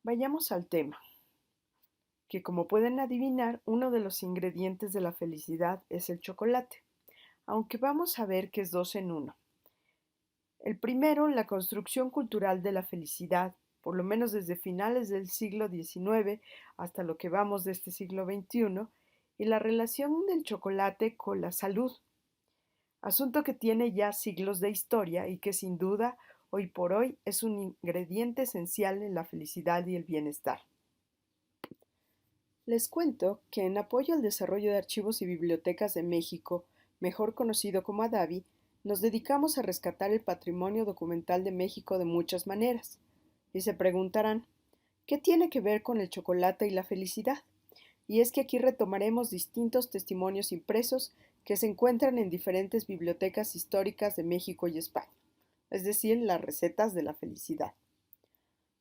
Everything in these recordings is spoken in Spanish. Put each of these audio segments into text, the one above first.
Vayamos al tema, que como pueden adivinar, uno de los ingredientes de la felicidad es el chocolate, aunque vamos a ver que es dos en uno. El primero, la construcción cultural de la felicidad, por lo menos desde finales del siglo XIX hasta lo que vamos de este siglo XXI, y la relación del chocolate con la salud, asunto que tiene ya siglos de historia y que sin duda hoy por hoy es un ingrediente esencial en la felicidad y el bienestar. Les cuento que en apoyo al desarrollo de archivos y bibliotecas de México, mejor conocido como ADAVI, nos dedicamos a rescatar el patrimonio documental de México de muchas maneras. Y se preguntarán, ¿qué tiene que ver con el chocolate y la felicidad? Y es que aquí retomaremos distintos testimonios impresos que se encuentran en diferentes bibliotecas históricas de México y España, es decir, las recetas de la felicidad.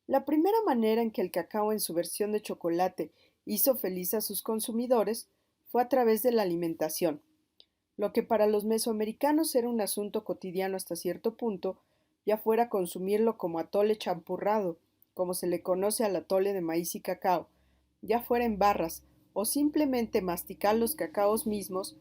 La primera manera en que el cacao en su versión de chocolate hizo feliz a sus consumidores fue a través de la alimentación. Lo que para los mesoamericanos era un asunto cotidiano hasta cierto punto, ya fuera consumirlo como atole champurrado, como se le conoce al atole de maíz y cacao, ya fuera en barras o simplemente masticar los cacaos mismos,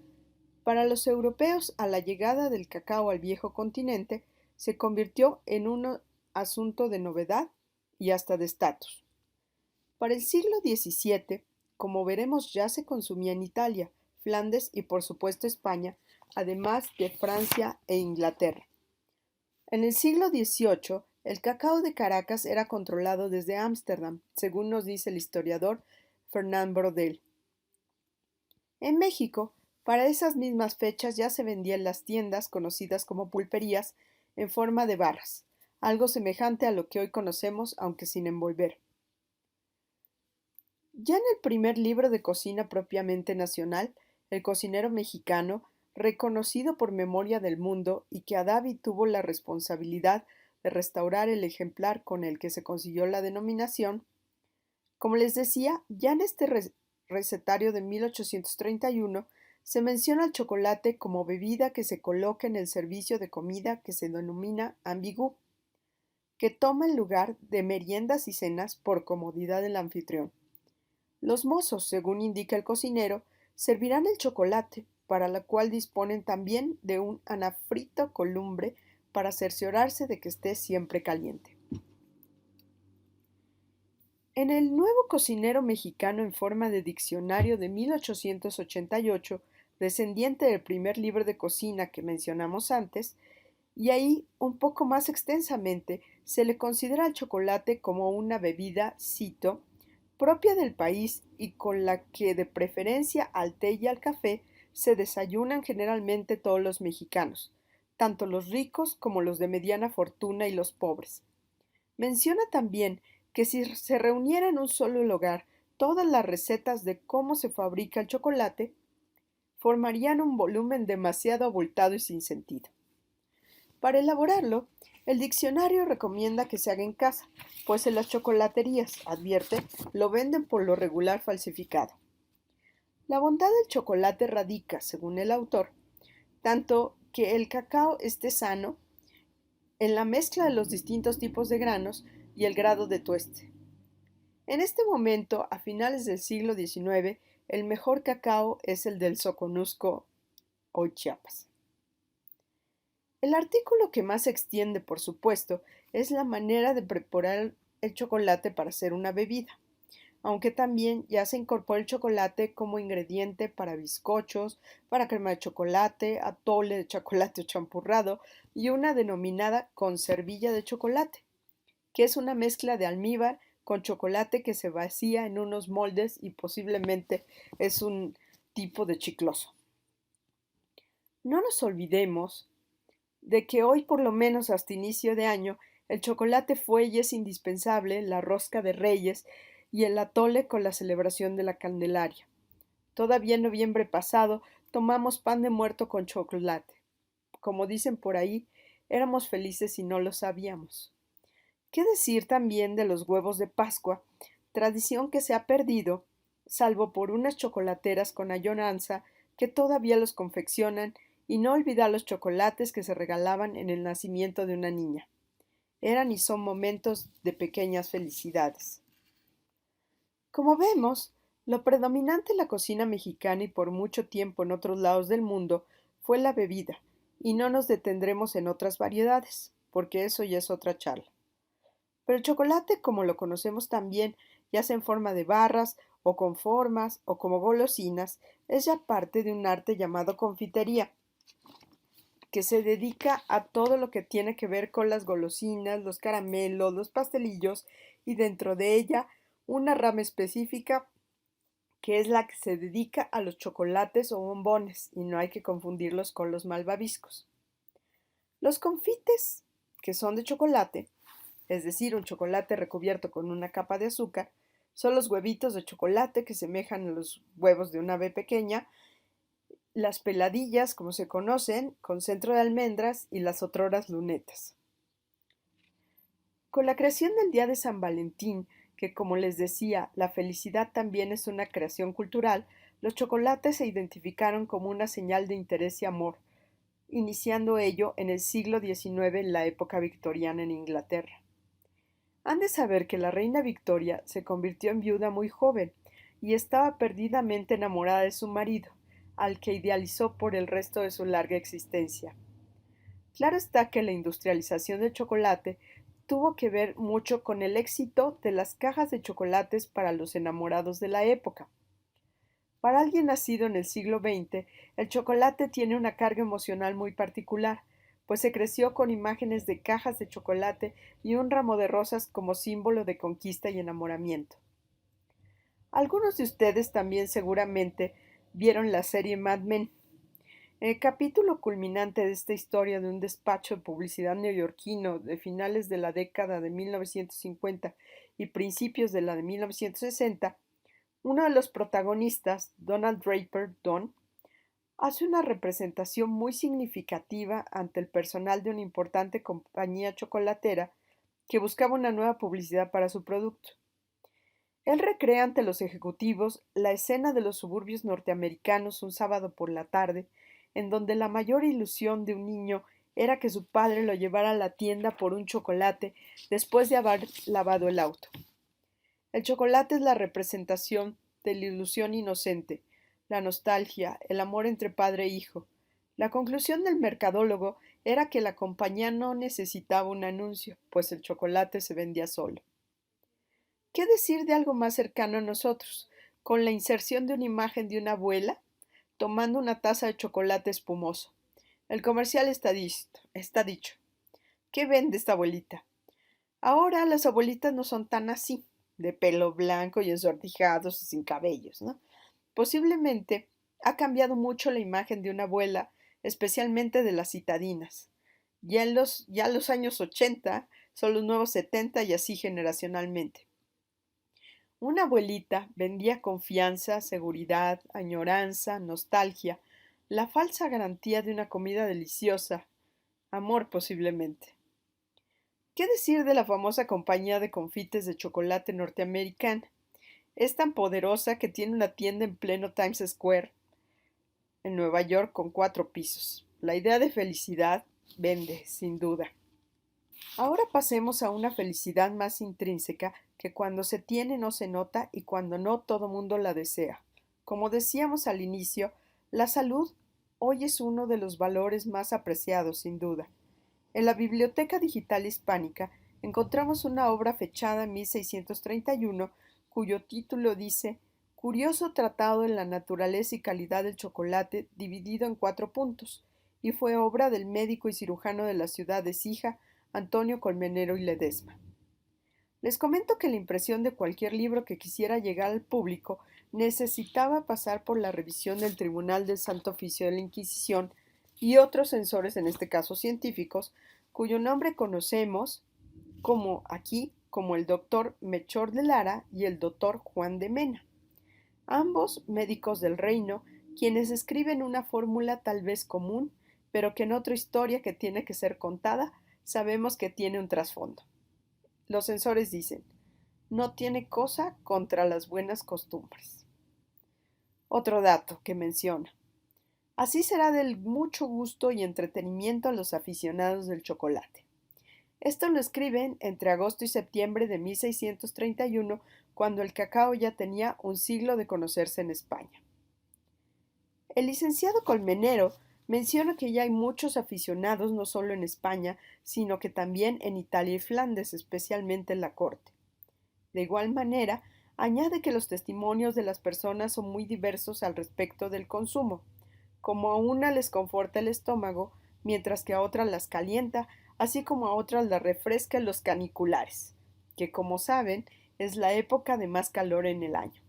para los europeos a la llegada del cacao al viejo continente se convirtió en un asunto de novedad y hasta de estatus. Para el siglo XVII, como veremos, ya se consumía en Italia, Flandes y por supuesto España, además de Francia e Inglaterra. En el siglo XVIII, el cacao de Caracas era controlado desde Ámsterdam, según nos dice el historiador Fernand Braudel. En México, para esas mismas fechas ya se vendía en las tiendas conocidas como pulperías en forma de barras, algo semejante a lo que hoy conocemos, aunque sin envolver. Ya en el primer libro de cocina propiamente nacional, el cocinero mexicano, reconocido por Memoria del Mundo y que Adavi tuvo la responsabilidad de restaurar el ejemplar con el que se consiguió la denominación, como les decía, ya en este recetario de 1831 se menciona el chocolate como bebida que se coloca en el servicio de comida que se denomina ambigú, que toma el lugar de meriendas y cenas por comodidad del anfitrión. Los mozos, según indica el cocinero, servirán el chocolate, para lo cual disponen también de un anafrito columbre para cerciorarse de que esté siempre caliente. En el Nuevo Cocinero Mexicano en forma de diccionario de 1888, descendiente del primer libro de cocina que mencionamos antes, y ahí, un poco más extensamente, se le considera al chocolate como una bebida, cito, propia del país y con la que de preferencia al té y al café se desayunan generalmente todos los mexicanos, tanto los ricos como los de mediana fortuna y los pobres. Menciona también que si se reuniera en un solo lugar todas las recetas de cómo se fabrica el chocolate, formarían un volumen demasiado abultado y sin sentido. Para elaborarlo, el diccionario recomienda que se haga en casa, pues en las chocolaterías, advierte, lo venden por lo regular falsificado. La bondad del chocolate radica, según el autor, tanto que el cacao esté sano, en la mezcla de los distintos tipos de granos y el grado de tueste. En este momento, a finales del siglo XIX, el mejor cacao es el del Soconusco, hoy Chiapas. El artículo que más se extiende, por supuesto, es la manera de preparar el chocolate para hacer una bebida, aunque también ya se incorpora el chocolate como ingrediente para bizcochos, para crema de chocolate, atole de chocolate champurrado y una denominada conservilla de chocolate, que es una mezcla de almíbar con chocolate que se vacía en unos moldes y posiblemente es un tipo de chicloso. No nos olvidemos de que hoy, por lo menos hasta inicio de año, el chocolate fue y es indispensable la rosca de Reyes y el atole con la celebración de la Candelaria. Todavía en noviembre pasado tomamos pan de muerto con chocolate. Como dicen por ahí, éramos felices y no lo sabíamos. ¿Qué decir también de los huevos de Pascua, tradición que se ha perdido, salvo por unas chocolateras con añoranza que todavía los confeccionan, y no olvidar los chocolates que se regalaban en el nacimiento de una niña? Eran y son momentos de pequeñas felicidades. Como vemos, lo predominante en la cocina mexicana y por mucho tiempo en otros lados del mundo fue la bebida, y no nos detendremos en otras variedades, porque eso ya es otra charla. Pero el chocolate, como lo conocemos también, ya sea en forma de barras, o con formas, o como golosinas, es ya parte de un arte llamado confitería, que se dedica a todo lo que tiene que ver con las golosinas, los caramelos, los pastelillos, y dentro de ella una rama específica que es la que se dedica a los chocolates o bombones, y no hay que confundirlos con los malvaviscos. Los confites, que son de chocolate, es decir, un chocolate recubierto con una capa de azúcar, son los huevitos de chocolate que semejan a los huevos de una ave pequeña, las peladillas, como se conocen, con centro de almendras y las otroras lunetas. Con la creación del Día de San Valentín, que como les decía, la felicidad también es una creación cultural, los chocolates se identificaron como una señal de interés y amor, iniciando ello en el siglo XIX en la época victoriana en Inglaterra. Han de saber que la reina Victoria se convirtió en viuda muy joven y estaba perdidamente enamorada de su marido, al que idealizó por el resto de su larga existencia. Claro está que la industrialización del chocolate tuvo que ver mucho con el éxito de las cajas de chocolates para los enamorados de la época. Para alguien nacido en el siglo XX, el chocolate tiene una carga emocional muy particular, pues se creció con imágenes de cajas de chocolate y un ramo de rosas como símbolo de conquista y enamoramiento. Algunos de ustedes también seguramente vieron la serie Mad Men. El capítulo culminante de esta historia de un despacho de publicidad neoyorquino de finales de la década de 1950 y principios de la de 1960, uno de los protagonistas, Donald Draper Don, hace una representación muy significativa ante el personal de una importante compañía chocolatera que buscaba una nueva publicidad para su producto. Él recrea ante los ejecutivos la escena de los suburbios norteamericanos un sábado por la tarde, en donde la mayor ilusión de un niño era que su padre lo llevara a la tienda por un chocolate después de haber lavado el auto. El chocolate es la representación de la ilusión inocente, la nostalgia, el amor entre padre e hijo. La conclusión del mercadólogo era que la compañía no necesitaba un anuncio, pues el chocolate se vendía solo. ¿Qué decir de algo más cercano a nosotros, con la inserción de una imagen de una abuela tomando una taza de chocolate espumoso? El comercial está dicho. ¿Qué vende esta abuelita? Ahora las abuelitas no son tan así, de pelo blanco y ensortijados y sin cabellos, ¿no? Posiblemente ha cambiado mucho la imagen de una abuela, especialmente de las citadinas. Ya los años 80 son los nuevos 70 y así generacionalmente. Una abuelita vendía confianza, seguridad, añoranza, nostalgia, la falsa garantía de una comida deliciosa, amor posiblemente. ¿Qué decir de la famosa compañía de confites de chocolate norteamericana? Es tan poderosa que tiene una tienda en pleno Times Square, en Nueva York, con 4 pisos. La idea de felicidad vende, sin duda. Ahora pasemos a una felicidad más intrínseca que cuando se tiene no se nota y cuando no todo mundo la desea. Como decíamos al inicio, la salud hoy es uno de los valores más apreciados, sin duda. En la Biblioteca Digital Hispánica encontramos una obra fechada en 1631 cuyo título dice Curioso tratado en la naturaleza y calidad del chocolate dividido en 4 puntos, y fue obra del médico y cirujano de la ciudad de Sija, Antonio Colmenero y Ledesma. Les comento que la impresión de cualquier libro que quisiera llegar al público necesitaba pasar por la revisión del Tribunal del Santo Oficio de la Inquisición y otros censores, en este caso científicos, cuyo nombre conocemos como el doctor Melchor de Lara y el doctor Juan de Mena, ambos médicos del reino, quienes escriben una fórmula tal vez común, pero que en otra historia que tiene que ser contada sabemos que tiene un trasfondo. Los censores dicen, no tiene cosa contra las buenas costumbres. Otro dato que menciona, así será del mucho gusto y entretenimiento a los aficionados del chocolate. Esto lo escriben entre agosto y septiembre de 1631, cuando el cacao ya tenía un siglo de conocerse en España. El licenciado Colmenero menciona que ya hay muchos aficionados no solo en España, sino que también en Italia y Flandes, especialmente en la corte. De igual manera, añade que los testimonios de las personas son muy diversos al respecto del consumo, como a una les conforta el estómago, mientras que a otras las calienta, así como a otras las refresca en los caniculares, que como saben es la época de más calor en el año.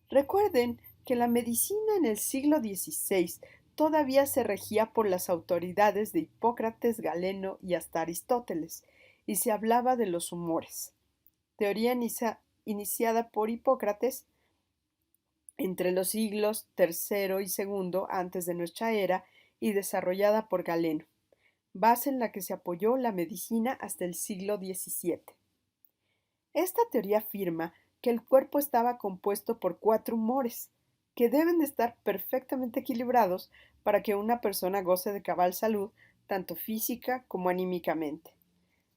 Recuerden que la medicina en el siglo XVI todavía se regía por las autoridades de Hipócrates, Galeno y hasta Aristóteles, y se hablaba de los humores, teoría iniciada por Hipócrates entre los siglos III y II antes de nuestra era y desarrollada por Galeno, base en la que se apoyó la medicina hasta el siglo XVII. Esta teoría afirma que el cuerpo estaba compuesto por 4 humores, que deben de estar perfectamente equilibrados para que una persona goce de cabal salud, tanto física como anímicamente.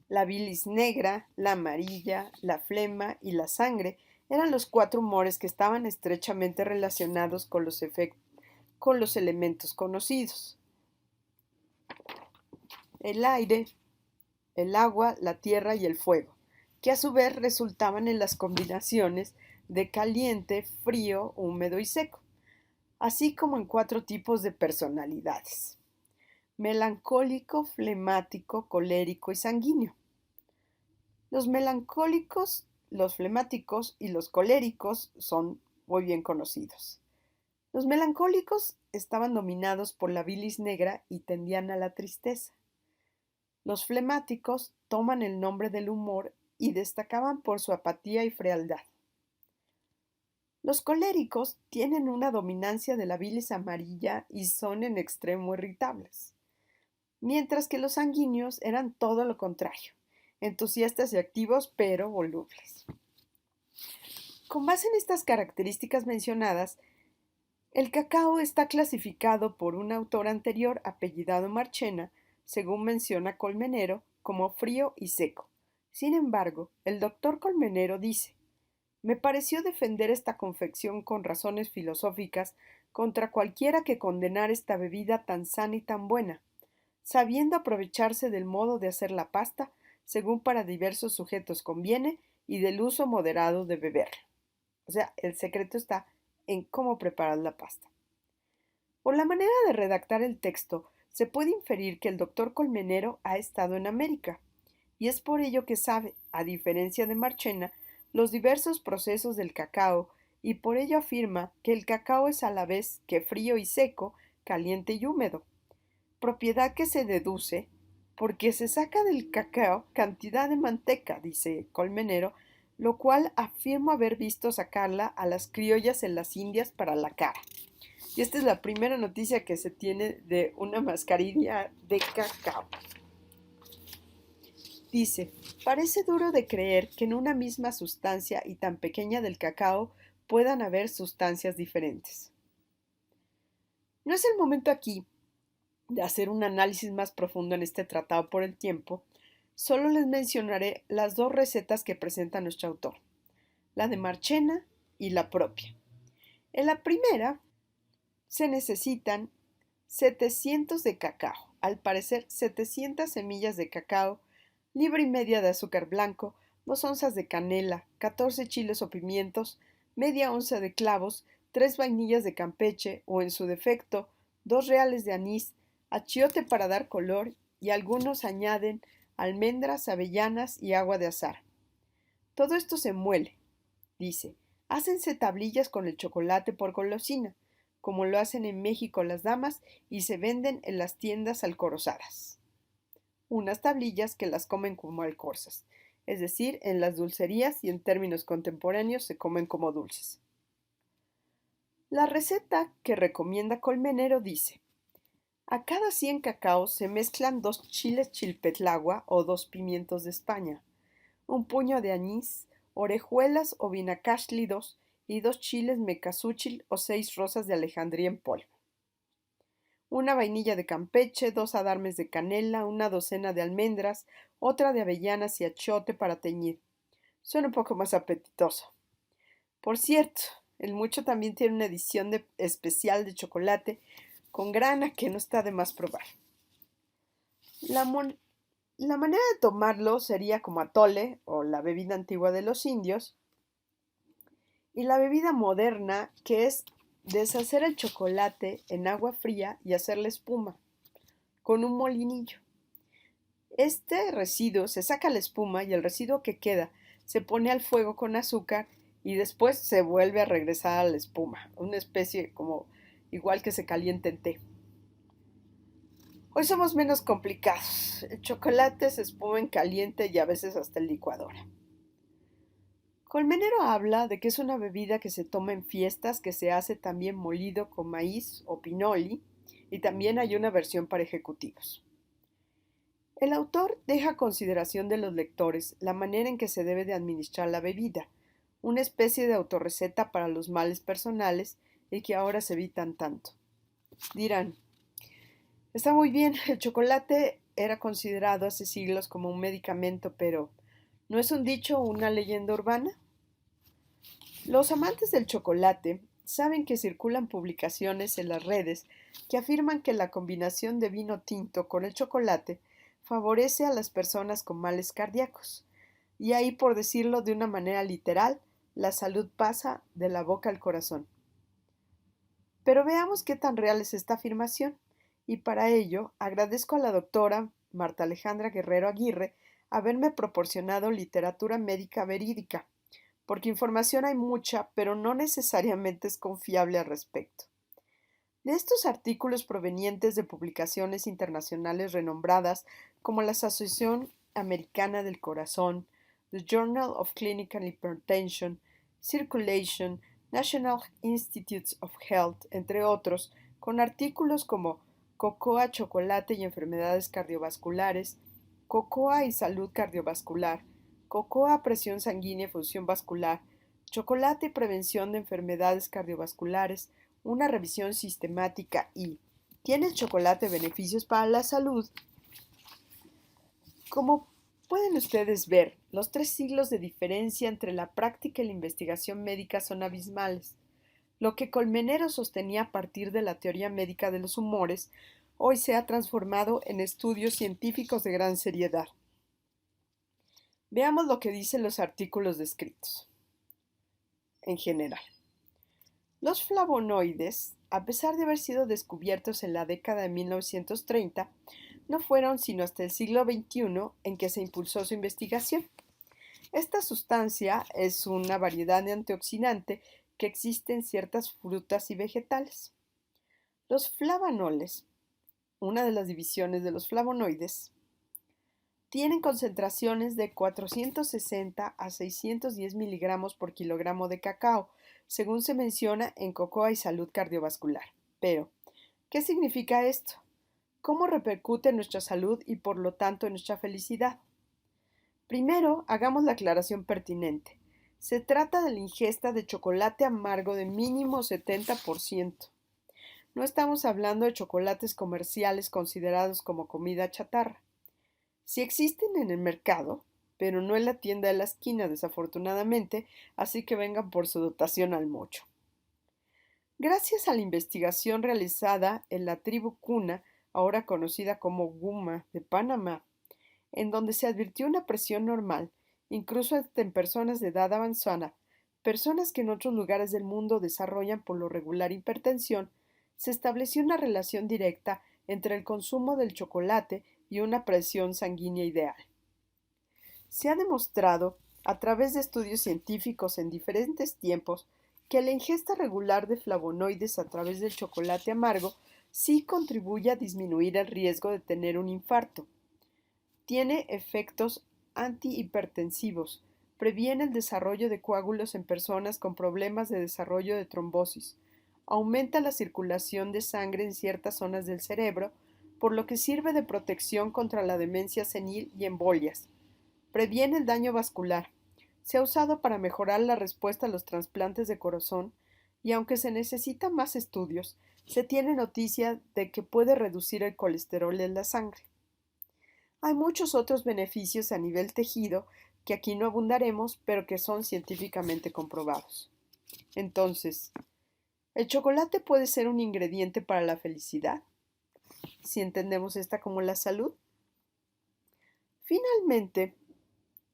La bilis negra, la amarilla, la flema y la sangre eran los 4 humores que estaban estrechamente relacionados con los elementos conocidos: el aire, el agua, la tierra y el fuego, que a su vez resultaban en las combinaciones de caliente, frío, húmedo y seco, así como en 4 tipos de personalidades: melancólico, flemático, colérico y sanguíneo. Los melancólicos, los flemáticos y los coléricos son muy bien conocidos. Los melancólicos estaban dominados por la bilis negra y tendían a la tristeza. Los flemáticos toman el nombre del humor y destacaban por su apatía y frialdad. Los coléricos tienen una dominancia de la bilis amarilla y son en extremo irritables, mientras que los sanguíneos eran todo lo contrario, entusiastas y activos pero volubles. Con base en estas características mencionadas, el cacao está clasificado por un autor anterior apellidado Marchena, según menciona Colmenero, como frío y seco. Sin embargo, el doctor Colmenero dice: me pareció defender esta confección con razones filosóficas contra cualquiera que condenara esta bebida tan sana y tan buena, sabiendo aprovecharse del modo de hacer la pasta, según para diversos sujetos conviene, y del uso moderado de beberla. O sea, el secreto está en cómo preparar la pasta. Por la manera de redactar el texto, se puede inferir que el doctor Colmenero ha estado en América, y es por ello que sabe, a diferencia de Marchena, los diversos procesos del cacao, y por ello afirma que el cacao es a la vez que frío y seco, caliente y húmedo, propiedad que se deduce porque se saca del cacao cantidad de manteca, dice Colmenero, lo cual afirmo haber visto sacarla a las criollas en las Indias para la cara. Y esta es la primera noticia que se tiene de una mascarilla de cacao. Dice: parece duro de creer que en una misma sustancia y tan pequeña del cacao puedan haber sustancias diferentes. No es el momento aquí de hacer un análisis más profundo en este tratado por el tiempo. Solo les mencionaré las 2 recetas que presenta nuestro autor, la de Marchena y la propia. En la primera se necesitan 700 de cacao, al parecer 700 semillas de cacao, libra y media de azúcar blanco, 2 onzas de canela, 14 chiles o pimientos, media onza de clavos, 3 vainillas de Campeche o, en su defecto, 2 reales de anís, achiote para dar color, y algunos añaden almendras, avellanas y agua de azahar. Todo esto se muele, dice. Hácense tablillas con el chocolate por golosina, como lo hacen en México las damas, y se venden en las tiendas alcorozadas. Unas tablillas que las comen como alcorzas, es decir, en las dulcerías, y en términos contemporáneos se comen como dulces. La receta que recomienda Colmenero dice: a cada 100 cacaos se mezclan 2 chiles chilpetlagua o 2 pimientos de España, un puño de anís, orejuelas o vinacashlidos y 2 chiles mecazúchil o 6 rosas de Alejandría en polvo. una vainilla de Campeche, 2 adarmes de canela, una docena de almendras, otra de avellanas y achiote para teñir. Suena un poco más apetitoso. Por cierto, el mucho también tiene una edición especial de chocolate con grana que no está de más probar. La, la manera de tomarlo sería como atole o la bebida antigua de los indios, y la bebida moderna, que es deshacer el chocolate en agua fría y hacerle espuma con un molinillo. Este residuo se saca la espuma y el residuo que queda se pone al fuego con azúcar y después se vuelve a regresar a la espuma, una especie como igual que se calienta en té. Hoy somos menos complicados. El chocolate se espuma en caliente y a veces hasta en licuadora. Colmenero habla de que es una bebida que se toma en fiestas, que se hace también molido con maíz o pinoli, y también hay una versión para ejecutivos. El autor deja a consideración de los lectores la manera en que se debe de administrar la bebida, una especie de autorreceta para los males personales y que ahora se evitan tanto. Dirán, está muy bien, el chocolate era considerado hace siglos como un medicamento, pero ¿no es un dicho o una leyenda urbana? Los amantes del chocolate saben que circulan publicaciones en las redes que afirman que la combinación de vino tinto con el chocolate favorece a las personas con males cardíacos. Y ahí, por decirlo de una manera literal, la salud pasa de la boca al corazón. Pero veamos qué tan real es esta afirmación, y para ello agradezco a la doctora Marta Alejandra Guerrero Aguirre haberme proporcionado literatura médica verídica, porque información hay mucha, pero no necesariamente es confiable al respecto. De estos artículos provenientes de publicaciones internacionales renombradas como la Asociación Americana del Corazón, The Journal of Clinical Hypertension, Circulation, National Institutes of Health, entre otros, con artículos como Cocoa, chocolate y enfermedades cardiovasculares, Cocoa y salud cardiovascular, Cocoa, presión sanguínea y función vascular, chocolate y prevención de enfermedades cardiovasculares, una revisión sistemática y ¿tiene el chocolate beneficios para la salud? Como pueden ustedes ver, los 3 siglos de diferencia entre la práctica y la investigación médica son abismales. Lo que Colmenero sostenía a partir de la teoría médica de los humores, hoy se ha transformado en estudios científicos de gran seriedad. Veamos lo que dicen los artículos descritos. En general, los flavonoides, a pesar de haber sido descubiertos en la década de 1930, no fueron sino hasta el siglo XXI en que se impulsó su investigación. Esta sustancia es una variedad de antioxidante que existe en ciertas frutas y vegetales. Los flavanoles, una de las divisiones de los flavonoides, tienen concentraciones de 460 a 610 miligramos por kilogramo de cacao, según se menciona en Cocoa y Salud Cardiovascular. Pero, ¿qué significa esto? ¿Cómo repercute en nuestra salud y por lo tanto en nuestra felicidad? Primero, hagamos la aclaración pertinente. Se trata de la ingesta de chocolate amargo de mínimo 70%. No estamos hablando de chocolates comerciales considerados como comida chatarra. Sí existen en el mercado, pero no en la tienda de la esquina, desafortunadamente, así que vengan por su dotación al mocho. Gracias a la investigación realizada en la tribu Cuna, ahora conocida como Guma, de Panamá, en donde se advirtió una presión normal, incluso hasta en personas de edad avanzada, personas que en otros lugares del mundo desarrollan por lo regular hipertensión, se estableció una relación directa entre el consumo del chocolate y una presión sanguínea ideal. Se ha demostrado, a través de estudios científicos en diferentes tiempos, que la ingesta regular de flavonoides a través del chocolate amargo sí contribuye a disminuir el riesgo de tener un infarto. Tiene efectos antihipertensivos, previene el desarrollo de coágulos en personas con problemas de desarrollo de trombosis, aumenta la circulación de sangre en ciertas zonas del cerebro, por lo que sirve de protección contra la demencia senil y embolias. Previene el daño vascular. Se ha usado para mejorar la respuesta a los trasplantes de corazón y aunque se necesitan más estudios, se tiene noticia de que puede reducir el colesterol en la sangre. Hay muchos otros beneficios a nivel tejido que aquí no abundaremos, pero que son científicamente comprobados. Entonces, ¿el chocolate puede ser un ingrediente para la felicidad? Si entendemos esta como la salud. Finalmente,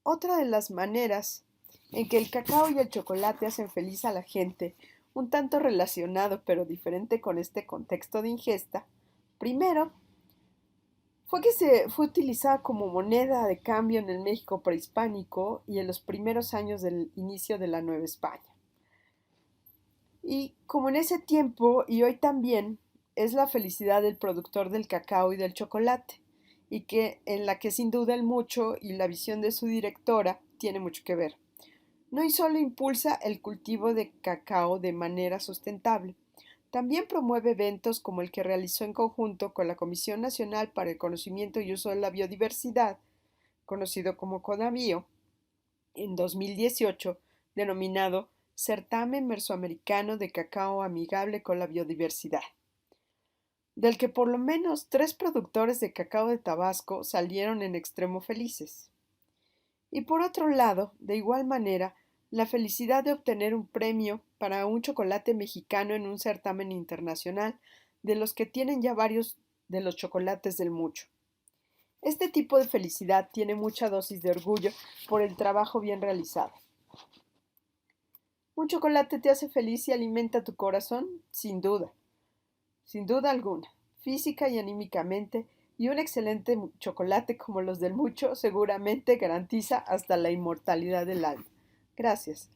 otra de las maneras en que el cacao y el chocolate hacen feliz a la gente, un tanto relacionado pero diferente con este contexto de ingesta, primero fue que se fue utilizada como moneda de cambio en el México prehispánico y en los primeros años del inicio de la Nueva España. Y como en ese tiempo y hoy también es la felicidad del productor del cacao y del chocolate, y que en la que sin duda el mucho y la visión de su directora tiene mucho que ver. No y solo impulsa el cultivo de cacao de manera sustentable, también promueve eventos como el que realizó en conjunto con la Comisión Nacional para el Conocimiento y Uso de la Biodiversidad, conocido como CONABIO, en 2018, denominado Certamen Mesoamericano de Cacao Amigable con la Biodiversidad, del que por lo menos 3 productores de cacao de Tabasco salieron en extremo felices. Y por otro lado, de igual manera, la felicidad de obtener un premio para un chocolate mexicano en un certamen internacional, de los que tienen ya varios de los chocolates del mucho. Este tipo de felicidad tiene mucha dosis de orgullo por el trabajo bien realizado. ¿Un chocolate te hace feliz y alimenta tu corazón? Sin duda alguna, física y anímicamente, y un excelente chocolate como los del mucho seguramente garantiza hasta la inmortalidad del alma. Gracias.